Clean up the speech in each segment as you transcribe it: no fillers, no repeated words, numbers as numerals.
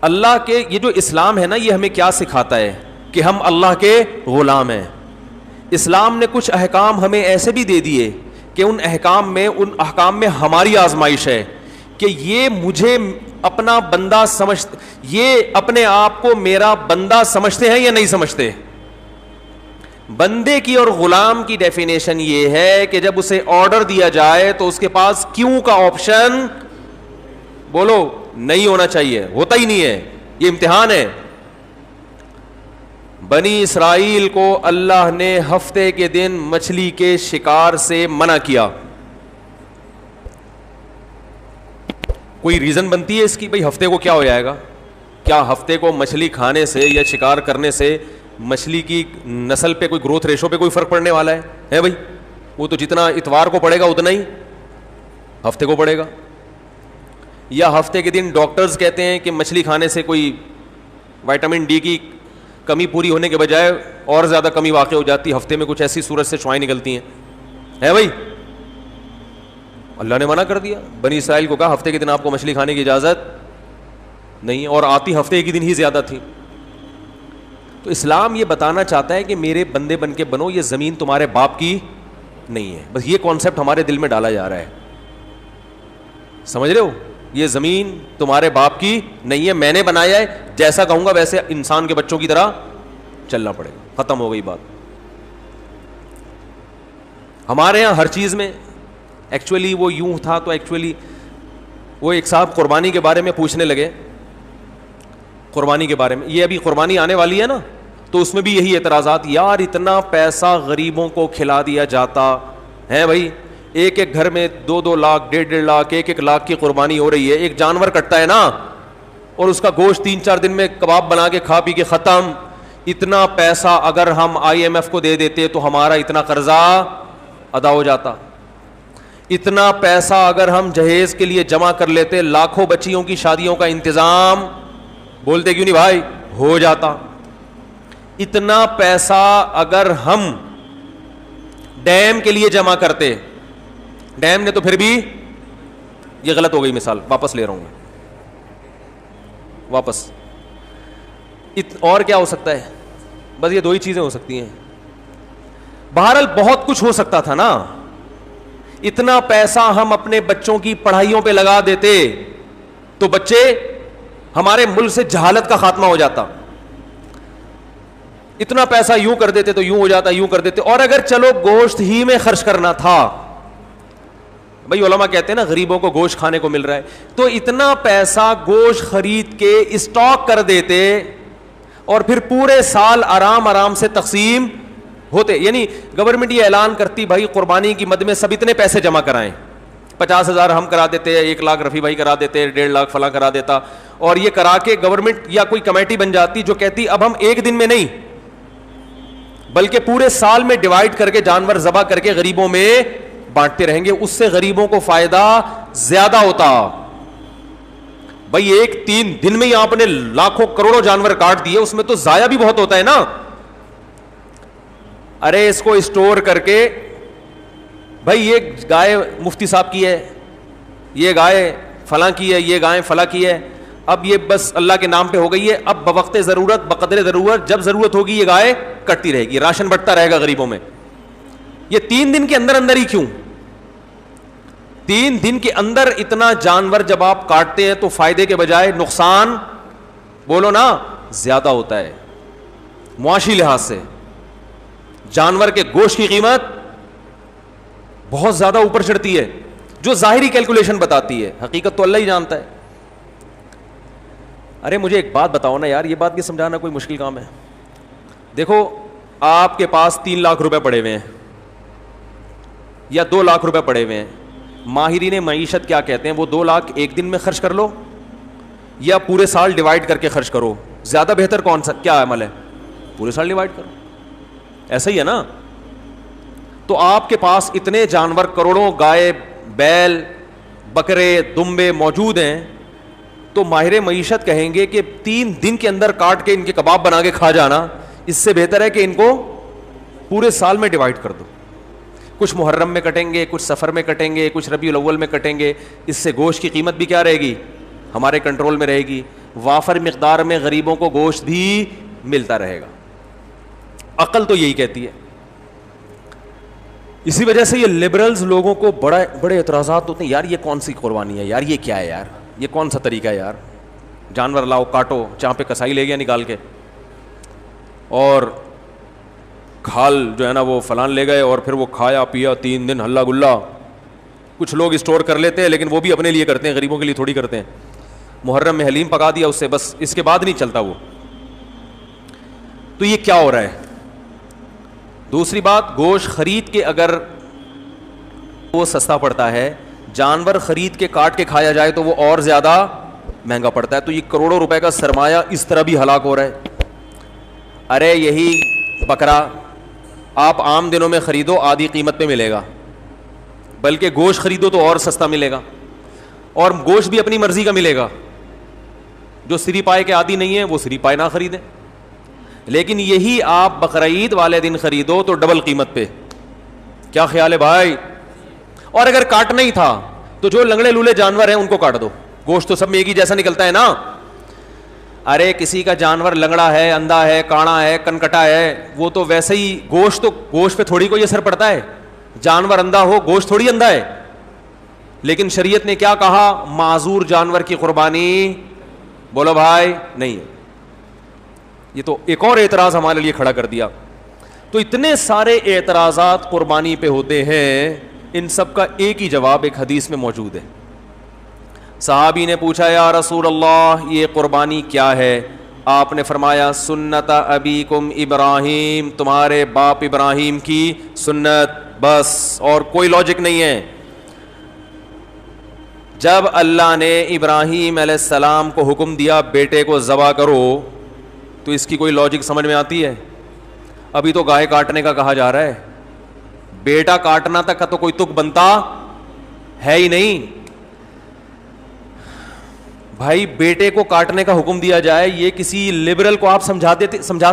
اللہ کے یہ جو اسلام ہے نا, یہ ہمیں کیا سکھاتا ہے کہ ہم اللہ کے غلام ہیں. اسلام نے کچھ احکام ہمیں ایسے بھی دے دیے کہ ان احکام میں ہماری آزمائش ہے کہ یہ مجھے اپنا بندہ یہ اپنے آپ کو میرا بندہ سمجھتے ہیں یا نہیں سمجھتے. بندے کی اور غلام کی ڈیفینیشن یہ ہے کہ جب اسے آرڈر دیا جائے تو اس کے پاس کیوں کا آپشن بولو نہیں ہونا چاہیے, ہوتا ہی نہیں ہے. یہ امتحان ہے. بنی اسرائیل کو اللہ نے ہفتے کے دن مچھلی کے شکار سے منع کیا. کوئی ریزن بنتی ہے اس کی, بھئی ہفتے کو کیا ہو جائے گا؟ کیا ہفتے کو مچھلی کھانے سے یا شکار کرنے سے مچھلی کی نسل پہ کوئی گروتھ ریشو پہ کوئی فرق پڑنے والا ہے بھائی؟ وہ تو جتنا اتوار کو پڑے گا اتنا ہی ہفتے کو پڑے گا. یا ہفتے کے دن ڈاکٹرز کہتے ہیں کہ مچھلی کھانے سے کوئی وائٹامن ڈی کی کمی پوری ہونے کے بجائے اور زیادہ کمی واقع ہو جاتی ہے, ہفتے میں کچھ ایسی صورت سے شعاعیں نکلتی ہیں, ہے بھائی؟ اللہ نے منع کر دیا. بنی اسرائیل کو کہا ہفتے کے دن آپ کو مچھلی کھانے کی اجازت نہیں, اور آتی ہفتے کے دن ہی زیادہ تھی. تو اسلام یہ بتانا چاہتا ہے کہ میرے بندے بن کے بنو, یہ زمین تمہارے باپ کی نہیں ہے. بس یہ کانسیپٹ ہمارے دل میں ڈالا جا رہا ہے, سمجھ رہے ہو؟ یہ زمین تمہارے باپ کی نہیں ہے, میں نے بنایا ہے, جیسا کہوں گا ویسے انسان کے بچوں کی طرح چلنا پڑے گا. ختم ہو گئی بات. ہمارے یہاں ہر چیز میں ایکچولی وہ یوں تھا, تو ایکچولی وہ ایک صاحب قربانی کے بارے میں پوچھنے لگے, قربانی کے بارے میں, یہ ابھی قربانی آنے والی ہے نا, تو اس میں بھی یہی اعتراضات, یار اتنا پیسہ غریبوں کو کھلا دیا جاتا ہے بھائی, ایک ایک گھر میں 2-2 لاکھ 1.5 لاکھ 1 لاکھ کی قربانی ہو رہی ہے, ایک جانور کٹتا ہے نا, اور اس کا گوشت 3-4 دن میں کباب بنا کے کھا پی کے ختم. اتنا پیسہ اگر ہم IMF کو دے دیتے تو ہمارا اتنا قرضہ ادا ہو جاتا. اتنا پیسہ اگر ہم جہیز کے لیے جمع کر لیتے, لاکھوں بچیوں کی شادیوں کا انتظام, بولتے کیوں نہیں بھائی, ہو جاتا. اتنا پیسہ اگر ہم ڈیم کے لیے جمع کرتے, ڈیم نے تو پھر بھی, یہ غلط ہو گئی مثال, واپس لے رہا ہوں واپس. اور کیا ہو سکتا ہے؟ بس یہ 2 ہی چیزیں ہو سکتی ہیں. بہرحال بہت کچھ ہو سکتا تھا نا. اتنا پیسہ ہم اپنے بچوں کی پڑھائیوں پہ لگا دیتے تو بچے, ہمارے ملک سے جہالت کا خاتمہ ہو جاتا. اتنا پیسہ یوں کر دیتے تو یوں ہو جاتا, یوں کر دیتے. اور اگر چلو گوشت ہی میں خرچ کرنا تھا, بھائی علماء کہتے ہیں نا غریبوں کو گوشت کھانے کو مل رہا ہے, تو اتنا پیسہ گوشت خرید کے اسٹاک کر دیتے اور پھر پورے سال آرام سے تقسیم ہوتے. یعنی گورنمنٹ یہ اعلان کرتی بھائی قربانی کی مد میں سب اتنے پیسے جمع کرائیں, 50,000 ہم کرا دیتے, 1 لاکھ رفیع بھائی کرا دیتے, 1.5 لاکھ فلاں کرا دیتا, اور یہ کرا کے گورنمنٹ یا کوئی کمیٹی بن جاتی جو کہتی اب ہم ایک دن میں نہیں بلکہ پورے سال میں ڈیوائڈ کر کے جانور ذبح کر کے غریبوں میں بانٹتے رہیں گے, اس سے غریبوں کو فائدہ زیادہ ہوتا. بھائی 3 دن میں ہی آپ نے لاکھوں کروڑوں جانور کاٹ دیے, اس میں تو ضائع بھی بہت ہوتا ہے نا. ارے اس کو اسٹور کر کے, بھائی یہ گائے مفتی صاحب کی ہے, یہ گائے فلاں کی ہے, یہ گائے فلاں کی ہے, اب یہ بس اللہ کے نام پہ ہو گئی ہے, اب بوقت ضرورت بقدر ضرورت جب ضرورت ہوگی یہ گائے کٹتی رہے گی, راشن بٹتا رہے گا غریبوں میں. یہ 3 دن کے اندر ہی کیوں, 3 دن کے اندر اتنا جانور جب آپ کاٹتے ہیں تو فائدے کے بجائے نقصان بولو نا زیادہ ہوتا ہے. معاشی لحاظ سے جانور کے گوشت کی قیمت بہت زیادہ اوپر چڑھتی ہے, جو ظاہری کیلکولیشن بتاتی ہے, حقیقت تو اللہ ہی جانتا ہے. ارے مجھے ایک بات بتاؤ نا یار, یہ بات کی سمجھانا کوئی مشکل کام ہے؟ دیکھو آپ کے پاس 3 لاکھ روپے پڑے ہوئے ہیں یا 2 لاکھ روپے پڑے ہوئے ہیں, ماہرین معیشت کیا کہتے ہیں, وہ 2 لاکھ ایک دن میں خرچ کر لو یا پورے سال ڈیوائڈ کر کے خرچ کرو, زیادہ بہتر کون سا کیا عمل ہے؟ پورے سال ڈیوائڈ کرو, ایسا ہی ہے نا. تو آپ کے پاس اتنے جانور کروڑوں گائے بیل بکرے دمبے موجود ہیں, تو ماہر معیشت کہیں گے کہ 3 دن کے اندر کاٹ کے ان کے کباب بنا کے کھا جانا, اس سے بہتر ہے کہ ان کو پورے سال میں ڈیوائڈ کر دو. کچھ محرم میں کٹیں گے, کچھ سفر میں کٹیں گے, کچھ ربیع الاول میں کٹیں گے, اس سے گوشت کی قیمت بھی کیا رہے گی, ہمارے کنٹرول میں رہے گی, وافر مقدار میں غریبوں کو گوشت بھی ملتا رہے گا. عقل تو یہی کہتی ہے. اسی وجہ سے یہ لبرلز لوگوں کو بڑے اعتراضات ہوتے ہیں, یار یہ کون سی قربانی ہے یار, یہ کیا ہے یار, یہ کون سا طریقہ ہے یار, جانور لاؤ کاٹو, جہاں پہ کسائی لے گیا نکال کے, اور کھال جو ہے نا وہ فلان لے گئے, اور پھر وہ کھایا پیا 3 دن ہلا گلا. کچھ لوگ اسٹور کر لیتے ہیں لیکن وہ بھی اپنے لیے کرتے ہیں, غریبوں کے لیے تھوڑی کرتے ہیں. محرم میں حلیم پکا دیا اس سے بس, اس کے بعد نہیں چلتا وہ. تو یہ کیا ہو رہا ہے؟ دوسری بات, گوشت خرید کے اگر وہ سستا پڑتا ہے, جانور خرید کے کاٹ کے کھایا جائے تو وہ اور زیادہ مہنگا پڑتا ہے. تو یہ کروڑوں روپے کا سرمایہ اس طرح بھی ہلاک ہو رہا ہے. ارے یہی بکرا آپ عام دنوں میں خریدو آدھی قیمت پہ ملے گا, بلکہ گوشت خریدو تو اور سستا ملے گا, اور گوشت بھی اپنی مرضی کا ملے گا. جو سری پائے کے عادی نہیں ہے وہ سری پائے نہ خریدیں, لیکن یہی آپ بقرعید والے دن خریدو تو ڈبل قیمت پہ. کیا خیال ہے بھائی؟ اور اگر کاٹنا ہی تھا تو جو لنگڑے لولے جانور ہیں ان کو کاٹ دو, گوشت تو سب میں ایک ہی جیسا نکلتا ہے نا. ارے کسی کا جانور لنگڑا ہے, اندھا ہے, کانا ہے, کنکٹا ہے, وہ تو ویسے ہی گوشت پہ تھوڑی کوئی اثر پڑتا ہے. جانور اندھا ہو, گوشت تھوڑی اندھا ہے. لیکن شریعت نے کیا کہا؟ معذور جانور کی قربانی بولو بھائی نہیں. یہ تو ایک اور اعتراض ہمارے لیے کھڑا کر دیا. تو اتنے سارے اعتراضات قربانی پہ ہوتے ہیں, ان سب کا ایک ہی جواب ایک حدیث میں موجود ہے. صحابی نے پوچھا یا رسول اللہ یہ قربانی کیا ہے؟ آپ نے فرمایا سنت ابیکم ابراہیم, تمہارے باپ ابراہیم کی سنت, بس اور کوئی لاجک نہیں ہے. جب اللہ نے ابراہیم علیہ السلام کو حکم دیا بیٹے کو ذبح کرو, تو اس کی کوئی لاجک سمجھ میں آتی ہے؟ ابھی تو گائے کاٹنے کا کہا جا رہا ہے, بیٹا کاٹنا تک کا تو کوئی تک بنتا ہے ہی نہیں. بھائی بیٹے کو کاٹنے کا حکم دیا جائے, یہ کسی لبرل کو آپ سمجھا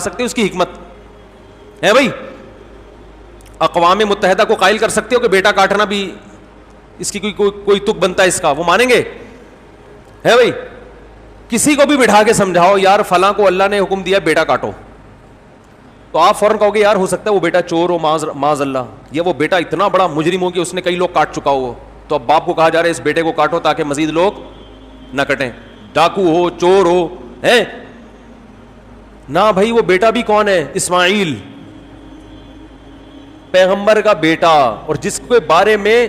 سکتے ہو اس کی حکمت ہے بھائی؟ اقوام متحدہ کو قائل کر سکتے ہو کہ بیٹا کاٹنا بھی اس کی کوئی تک بنتا ہے اس کا؟ وہ مانیں گے؟ ہے بھائی؟ کسی کو بھی بٹھا کے سمجھاؤ یار فلاں کو اللہ نے حکم دیا بیٹا کاٹو, تو آپ فوراً کہو گے یار ہو سکتا ہے وہ بیٹا چور ہو معاذ اللہ, یا وہ بیٹا اتنا بڑا مجرم ہو کہ اس نے کئی لوگ کاٹ چکا ہو. تو اب باپ کو کہا جا رہا ہے اس بیٹے کو کاٹو تاکہ مزید لوگ نہ کٹیں, ڈاکو ہو, چور ہو, ہے نہ بھائی. وہ بیٹا بھی کون ہے؟ اسماعیل پیغمبر کا بیٹا, اور جس کے بارے میں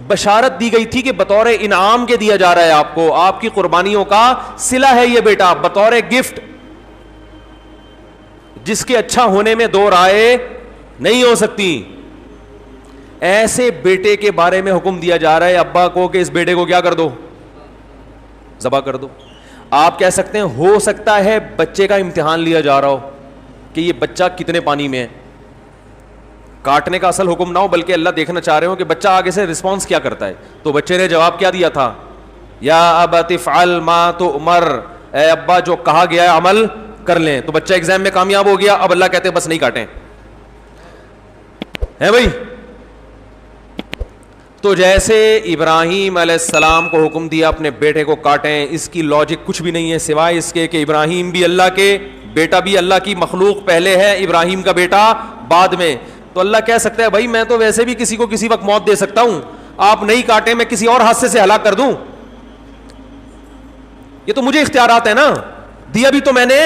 بشارت دی گئی تھی کہ بطور انعام کے دیا جا رہا ہے آپ کو, آپ کی قربانیوں کا صلہ ہے یہ بیٹا, بطور گفٹ, جس کے اچھا ہونے میں دو رائے نہیں ہو سکتی. ایسے بیٹے کے بارے میں حکم دیا جا رہا ہے ابا کو کہ اس بیٹے کو کیا کر دو؟ ذبح کر دو. آپ کہہ سکتے ہیں ہو سکتا ہے بچے کا امتحان لیا جا رہا ہو کہ یہ بچہ کتنے پانی میں ہے, کاٹنے کا اصل حکم نہ ہو بلکہ اللہ دیکھنا چاہ رہے ہو کہ بچہ آگے سے رسپانس کیا کرتا ہے. تو بچے نے جواب کیا دیا تھا؟ یا ابت افعل ما تؤمر, اے ابا جو کہا گیا ہے عمل کر لیں. تو بچہ ایگزام میں کامیاب ہو گیا, اب اللہ کہتے ہیں بس نہیں کاٹیں, ہے بھائی؟ تو جیسے ابراہیم علیہ السلام کو حکم دیا اپنے بیٹے کو کاٹیں, اس کی لاجک کچھ بھی نہیں ہے سوائے اس کے کہ ابراہیم بھی اللہ کے, بیٹا بھی اللہ کی مخلوق پہلے ہے, ابراہیم کا بیٹا بعد میں. تو اللہ کہہ سکتا ہے بھائی میں تو ویسے بھی کسی کو کسی وقت موت دے سکتا ہوں, آپ نہیں کاٹیں میں کسی اور حادثے سے ہلاک کر دوں. یہ تو مجھے اختیارات ہے نا, دیا بھی تو میں نے.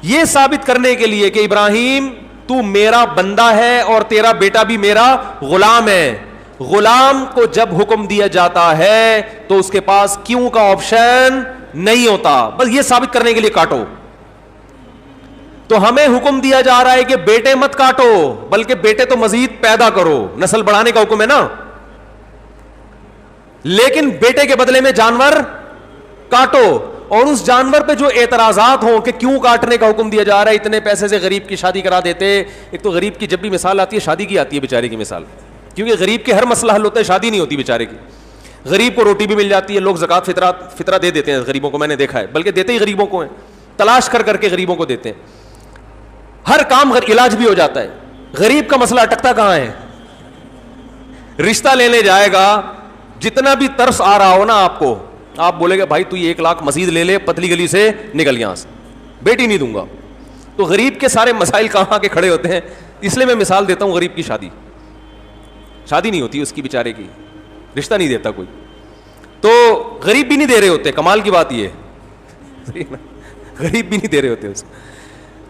یہ ثابت کرنے کے لیے کہ ابراہیم تو میرا بندہ ہے اور تیرا بیٹا بھی میرا غلام ہے. غلام کو جب حکم دیا جاتا ہے تو اس کے پاس کیوں کا آپشن نہیں ہوتا, بس یہ ثابت کرنے کے لیے کاٹو. تو ہمیں حکم دیا جا رہا ہے کہ بیٹے مت کاٹو بلکہ بیٹے تو مزید پیدا کرو, نسل بڑھانے کا حکم ہے نا, لیکن بیٹے کے بدلے میں جانور کاٹو. اور اس جانور پہ جو اعتراضات ہوں کہ کیوں کاٹنے کا حکم دیا جا رہا ہے, اتنے پیسے سے غریب کی شادی کرا دیتے. ایک تو غریب کی جب بھی مثال آتی ہے شادی کی آتی ہے بیچارے کی مثال, کیونکہ غریب کے ہر مسئلہ حل ہوتا ہے, شادی نہیں ہوتی بیچارے کی. غریب کو روٹی بھی مل جاتی ہے, لوگ زکات فطرہ دے دیتے ہیں غریبوں کو, میں نے دیکھا ہے, بلکہ دیتے ہی غریبوں کو ہیں, تلاش کر کر کے غریبوں کو دیتے ہیں. ہر کام علاج بھی ہو جاتا ہے. غریب کا مسئلہ اٹکتا کہاں ہے؟ رشتہ لینے جائے گا جتنا بھی ترس آ رہا ہو نا آپ کو, آپ بولے گے بھائی تو یہ 1 لاکھ مزید لے لے, پتلی گلی سے نکل یہاں سے, بیٹی نہیں دوں گا. تو غریب کے سارے مسائل کہاں کے کھڑے ہوتے ہیں. اس لیے میں مثال دیتا ہوں, غریب کی شادی نہیں ہوتی اس کی بیچارے کی, رشتہ نہیں دیتا کوئی, تو غریب بھی نہیں دے رہے ہوتے. کمال کی بات یہ ہے, غریب بھی نہیں دے رہے ہوتے اس.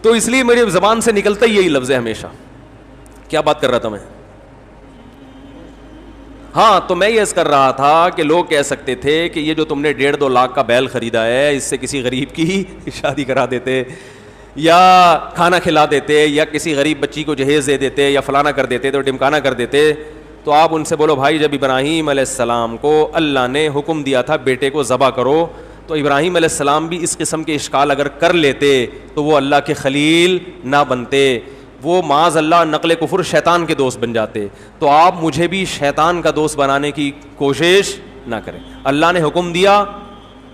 تو اس لیے میری زبان سے نکلتا ہی یہی لفظ ہے ہمیشہ. کیا بات کر رہا تھا میں؟ ہاں, تو میں یہ عرض کر رہا تھا کہ لوگ کہہ سکتے تھے کہ یہ جو تم نے 1.5-2 لاکھ کا بیل خریدا ہے, اس سے کسی غریب کی شادی کرا دیتے, یا کھانا کھلا دیتے, یا کسی غریب بچی کو جہیز دے دیتے, یا فلانا کر دیتے, تو ڈمکانا کر دیتے. تو آپ ان سے بولو بھائی, جب ابراہیم علیہ السلام کو اللہ نے حکم دیا تھا بیٹے کو ذبح کرو, تو ابراہیم علیہ السلام بھی اس قسم کے اشکال اگر کر لیتے تو وہ اللہ کے خلیل نہ بنتے, وہ معاذ اللہ نقل کفر شیطان کے دوست بن جاتے. تو آپ مجھے بھی شیطان کا دوست بنانے کی کوشش نہ کریں. اللہ نے حکم دیا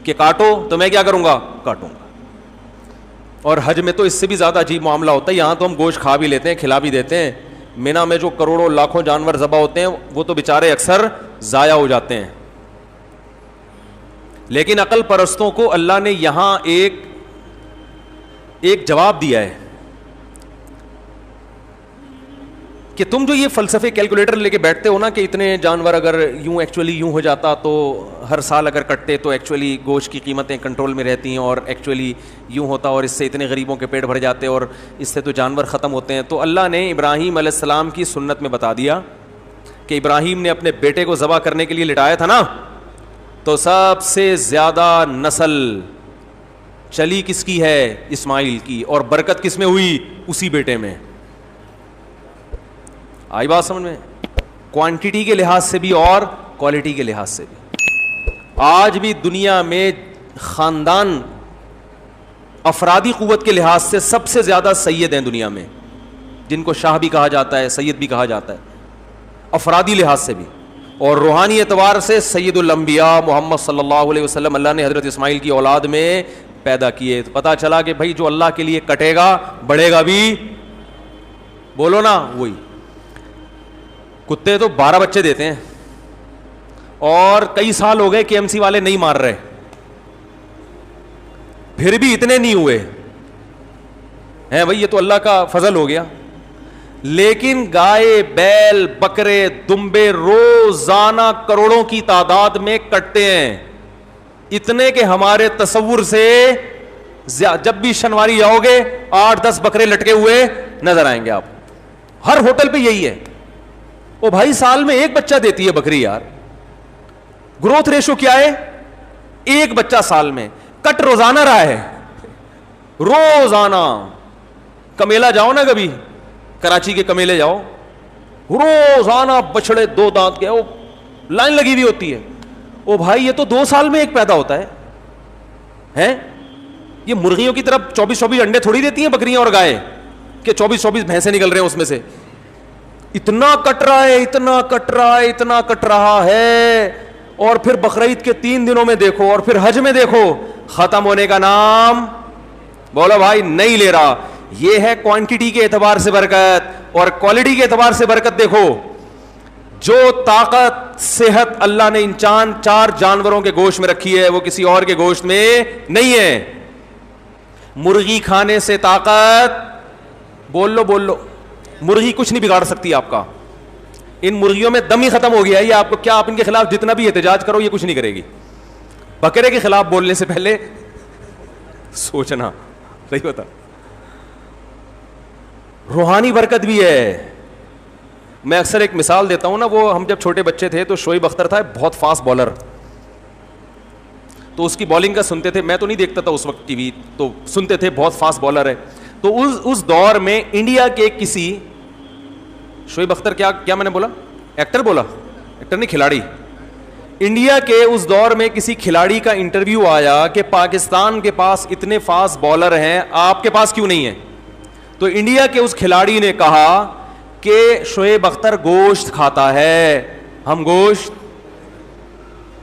کہ کاٹو, تو میں کیا کروں گا؟ کاٹوں گا. اور حج میں تو اس سے بھی زیادہ عجیب معاملہ ہوتا ہے. یہاں تو ہم گوشت کھا بھی لیتے ہیں, کھلا بھی دیتے ہیں. مینا میں جو کروڑوں لاکھوں جانور ذبح ہوتے ہیں وہ تو بیچارے اکثر ضائع ہو جاتے ہیں. لیکن عقل پرستوں کو اللہ نے یہاں ایک جواب دیا ہے کہ تم جو یہ فلسفے کیلکولیٹر لے کے بیٹھتے ہو نا کہ اتنے جانور اگر یوں ایکچولی یوں ہو جاتا تو ہر سال اگر کٹتے تو ایکچولی گوشت کی قیمتیں کنٹرول میں رہتی ہیں, اور ایکچولی یوں ہوتا اور اس سے اتنے غریبوں کے پیٹ بھر جاتے اور اس سے تو جانور ختم ہوتے ہیں. تو اللہ نے ابراہیم علیہ السلام کی سنت میں بتا دیا کہ ابراہیم نے اپنے بیٹے کو ذبح کرنے کے لیے لٹایا تھا نا, تو سب سے زیادہ نسل چلی کس کی ہے؟ اسماعیل کی, اور برکت کس میں ہوئی؟ اسی بیٹے میں. آئی بات سمجھ میں؟ کوانٹٹی کے لحاظ سے بھی اور کوالٹی کے لحاظ سے بھی. آج بھی دنیا میں خاندان افرادی قوت کے لحاظ سے سب سے زیادہ سید ہیں دنیا میں, جن کو شاہ بھی کہا جاتا ہے, سید بھی کہا جاتا ہے, افرادی لحاظ سے بھی. اور روحانی اعتبار سے سید الانبیاء محمد صلی اللہ علیہ وسلم اللہ نے حضرت اسماعیل کی اولاد میں پیدا کیے. تو پتہ چلا کہ بھائی جو اللہ کے لیے کٹے گا بڑھے گا بھی, بولو نا وہی. کتے تو 12 بچے دیتے ہیں, اور کئی سال ہو گئے KMC والے نہیں مار رہے, پھر بھی اتنے نہیں ہوئے ہیں بھائی, یہ تو اللہ کا فضل ہو گیا. لیکن گائے, بیل, بکرے, دمبے روزانہ کروڑوں کی تعداد میں کٹتے ہیں, اتنے کہ ہمارے تصور سے جب بھی شنواری جاؤ گے 8-10 بکرے لٹکے ہوئے نظر آئیں گے آپ. ہر ہوٹل پہ یہی ہے. او بھائی سال میں 1 بچہ دیتی ہے بکری یار, گروتھ ریشو کیا ہے؟ 1 بچہ سال میں. کٹ روزانہ رہا ہے, روزانہ. کمیلا جاؤ نا کبھی, کراچی کے کمیلے جاؤ, روزانہ بچڑے 2 دانت کے, وہ لائن لگی ہوئی ہوتی ہے. او بھائی یہ تو 2 سال میں 1 پیدا ہوتا ہے. یہ مرغیوں کی طرف 24-24 انڈے تھوڑی دیتی ہیں بکریاں اور گائے کہ 24-24 بھینسیں نکل رہے ہیں اس میں سے. اتنا کٹ رہا ہے, اتنا کٹ رہا ہے, اتنا کٹ رہا ہے. اور پھر بقرعید کے 3 دنوں میں دیکھو, اور پھر حج میں دیکھو, ختم ہونے کا نام بولو بھائی نہیں لے رہا. یہ ہے کوانٹٹی کے اعتبار سے برکت, اور کوالٹی کے اعتبار سے برکت دیکھو. جو طاقت صحت اللہ نے ان 4 جانوروں کے گوشت میں رکھی ہے وہ کسی اور کے گوشت میں نہیں ہے. مرغی کھانے سے طاقت, بول لو, مرغی کچھ نہیں بگاڑ سکتی آپ کا. ان مرغیوں میں دم ہی ختم ہو گیا ہے. یہ آپ کو کیا, آپ ان کے خلاف جتنا بھی احتجاج کرو یہ کچھ نہیں کرے گی. بکرے کے خلاف بولنے سے پہلے سوچنا صحیح ہوتا. روحانی برکت بھی ہے. میں اکثر ایک مثال دیتا ہوں نا, وہ ہم جب چھوٹے بچے تھے تو شعیب اختر تھا بہت فاسٹ بالر, تو اس کی بالنگ کا سنتے تھے. میں تو نہیں دیکھتا تھا اس وقت ٹی وی, تو سنتے تھے بہت فاسٹ بالر ہے. تو اس دور میں انڈیا کے کسی شعیب اختر, کیا میں نے بولا, ایکٹر بولا, ایکٹر نہیں کھلاڑی. انڈیا کے اس دور میں کسی کھلاڑی کا انٹرویو آیا کہ پاکستان کے پاس اتنے فاسٹ بالر ہیں, آپ کے پاس کیوں نہیں ہے؟ تو انڈیا کے اس کھلاڑی نے کہا کہ شعیب اختر گوشت کھاتا ہے, ہم گوشت,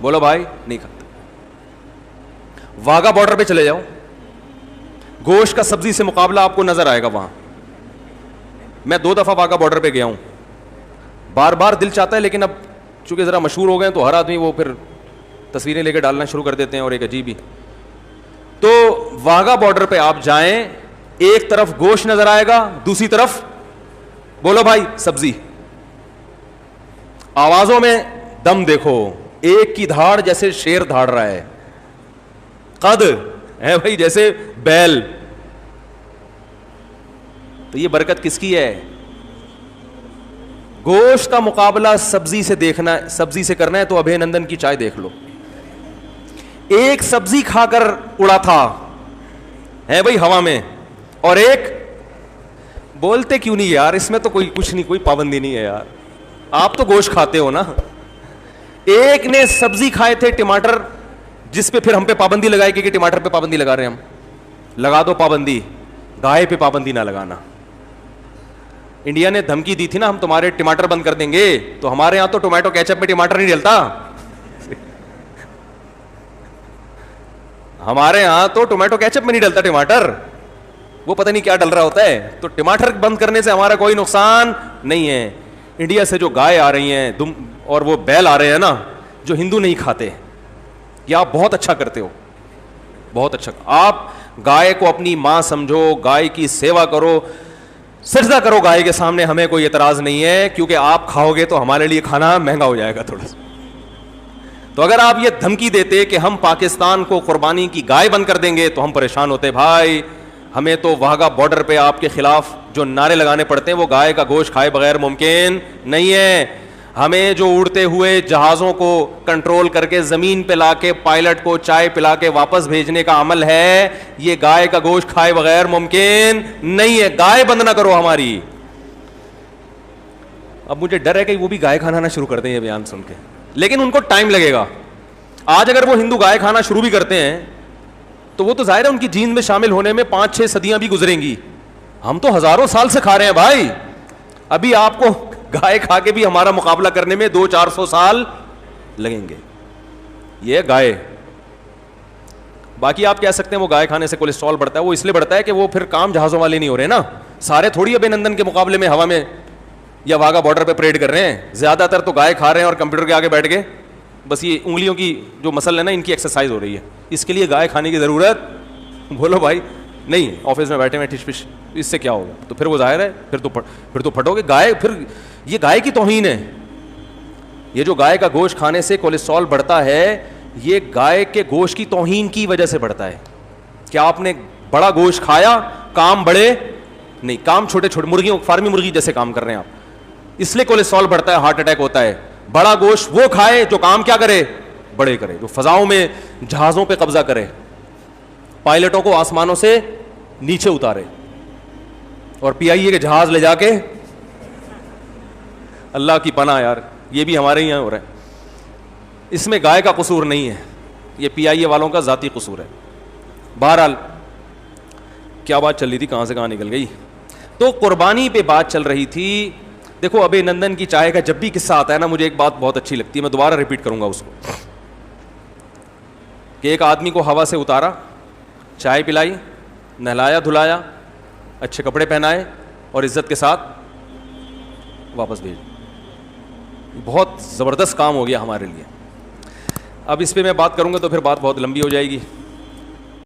بولو بھائی, نہیں کھاتے. واگا بارڈر پہ چلے جاؤ, گوشت کا سبزی سے مقابلہ آپ کو نظر آئے گا وہاں. میں 2 دفعہ واگا بارڈر پہ گیا ہوں, بار بار دل چاہتا ہے لیکن اب چونکہ ذرا مشہور ہو گئے تو ہر آدمی وہ پھر تصویریں لے کے ڈالنا شروع کر دیتے ہیں اور ایک عجیب ہی. تو واہگہ بارڈر پہ آپ جائیں, ایک طرف گوشت نظر آئے گا, دوسری طرف بولو بھائی سبزی. آوازوں میں دم دیکھو, ایک کی دھاڑ جیسے شیر دھاڑ رہا ہے, قد ہے بھائی جیسے بیل. تو یہ برکت کس کی ہے؟ گوشت کا مقابلہ سبزی سے دیکھنا, سبزی سے کرنا ہے تو ابھے نندن کی چائے دیکھ لو. ایک سبزی کھا کر اڑا تھا ہے بھائی ہوا میں, اور ایک بولتے کیوں نہیں یار, اس میں تو کوئی کچھ نہیں, کوئی پابندی نہیں ہے یار, آپ تو گوشت کھاتے ہو نا. ایک نے سبزی کھائے تھے ٹماٹر, جس پہ پھر ہم پہ پابندی لگائی کہ ٹماٹر پہ پابندی لگا رہے ہیں ہم. لگا دو پابندی, گائے پہ پابندی نہ لگانا. انڈیا نے دھمکی دی تھی نا ہم تمہارے ٹماٹر بند کر دیں گے, تو ہمارے یہاں تو ٹومیٹو کیچپ میں ٹماٹر نہیں ڈلتا. ہمارے یہاں تو ٹومیٹو کیچپ میں نہیں ڈلتا ٹماٹر, وہ پتہ نہیں کیا ڈل رہا ہوتا ہے. تو ٹماٹر بند کرنے سے ہمارا کوئی نقصان نہیں ہے. انڈیا سے جو گائے آ رہی ہیں اور وہ بیل آ رہے ہیں نا, جو ہندو نہیں کھاتے, یہ آپ بہت اچھا کرتے ہو, بہت اچھا. آپ گائے کو اپنی ماں سمجھو, گائے کی سیوا کرو, سجدہ کرو گائے کے سامنے, ہمیں کوئی اعتراض نہیں ہے, کیونکہ آپ کھاؤ گے تو ہمارے لیے کھانا مہنگا ہو جائے گا تھوڑا سا. تو اگر آپ یہ دھمکی دیتے کہ ہم پاکستان کو قربانی کی گائے بند کر دیں گے تو ہم پریشان ہوتے. بھائی ہمیں تو واہگہ بارڈر پہ آپ کے خلاف جو نعرے لگانے پڑتے ہیں وہ گائے کا گوشت کھائے بغیر ممکن نہیں ہے. ہمیں جو اڑتے ہوئے جہازوں کو کنٹرول کر کے زمین پہ لا کے پائلٹ کو چائے پلا کے واپس بھیجنے کا عمل ہے, یہ گائے کا گوشت کھائے بغیر ممکن نہیں ہے. گائے بند نہ کرو ہماری. اب مجھے ڈر ہے کہ وہ بھی گائے کھانا نہ شروع کر دیں یہ بیان سن کے, لیکن ان کو ٹائم لگے گا. آج اگر وہ ہندو گائے کھانا شروع بھی کرتے ہیں تو وہ تو ظاہر ہے ان کی جین میں شامل ہونے میں 5-6 صدیاں بھی گزریں گی. ہم تو ہزاروں سال سے کھا رہے ہیں بھائی. ابھی آپ کو گائے کھا کے بھی ہمارا مقابلہ کرنے میں 200-400 سال لگیں گے. یہ گائے. باقی آپ کہہ سکتے ہیں وہ گائے کھانے سے کولیسٹرول بڑھتا ہے, وہ اس لیے بڑھتا ہے کہ وہ پھر کام جہازوں والے نہیں ہو رہے نا. سارے تھوڑی ابے نندن کے مقابلے میں ہوا میں یا واہگہ بارڈر پہ پریڈ کر رہے ہیں. زیادہ تر تو گائے کھا رہے ہیں اور کمپیوٹر کے آگے بیٹھ کے بس یہ انگلیوں کی جو مسل ہے نا, ان کی ایکسرسائز ہو رہی ہے. اس کے لیے گائے کھانے کی ضرورت بولو بھائی نہیں. آفس میں بیٹھے ہوئے ٹھش پش, اس سے کیا ہوگا؟ تو پھر وہ ظاہر ہے پھر تو پھٹو گے. گائے پھر یہ گائے کی توہین ہے. یہ جو گائے کا گوشت کھانے سے کولیسٹرول بڑھتا ہے, یہ گائے کے گوشت کی توہین کی وجہ سے بڑھتا ہے. کیا آپ نے بڑا گوشت کھایا, کام بڑے نہیں, کام چھوٹے چھوٹے, مرغیوں فارمی مرغی جیسے کام کر رہے ہیں آپ, اس لیے کولیسٹرول بڑھتا ہے, ہارٹ اٹیک ہوتا ہے. بڑا گوشت وہ کھائے جو کام کیا کرے, بڑے کرے, جو فضاؤں میں جہازوں پہ قبضہ کرے, پائلٹوں کو آسمانوں سے نیچے اتارے, اور پی آئی اے کے جہاز لے جا کے, اللہ کی پناہ یار, یہ بھی ہمارے یہاں ہو رہا ہے. اس میں گائے کا قصور نہیں ہے, یہ پی آئی اے والوں کا ذاتی قصور ہے. بہرحال کیا بات چل رہی تھی, کہاں سے کہاں نکل گئی. تو قربانی پہ بات چل رہی تھی. دیکھو ابے نندن کی چائے کا جب بھی قصہ آتا ہے نا, مجھے ایک بات بہت اچھی لگتی ہے, میں دوبارہ ریپیٹ کروں گا اس کو, کہ ایک آدمی کو ہوا سے اتارا, چائے پلائی, نہلایا دھلایا, اچھے کپڑے پہنائے اور عزت کے ساتھ واپس بھیج. بہت زبردست کام ہو گیا ہمارے لیے. اب اس پہ میں بات کروں گا تو پھر بات بہت لمبی ہو جائے گی.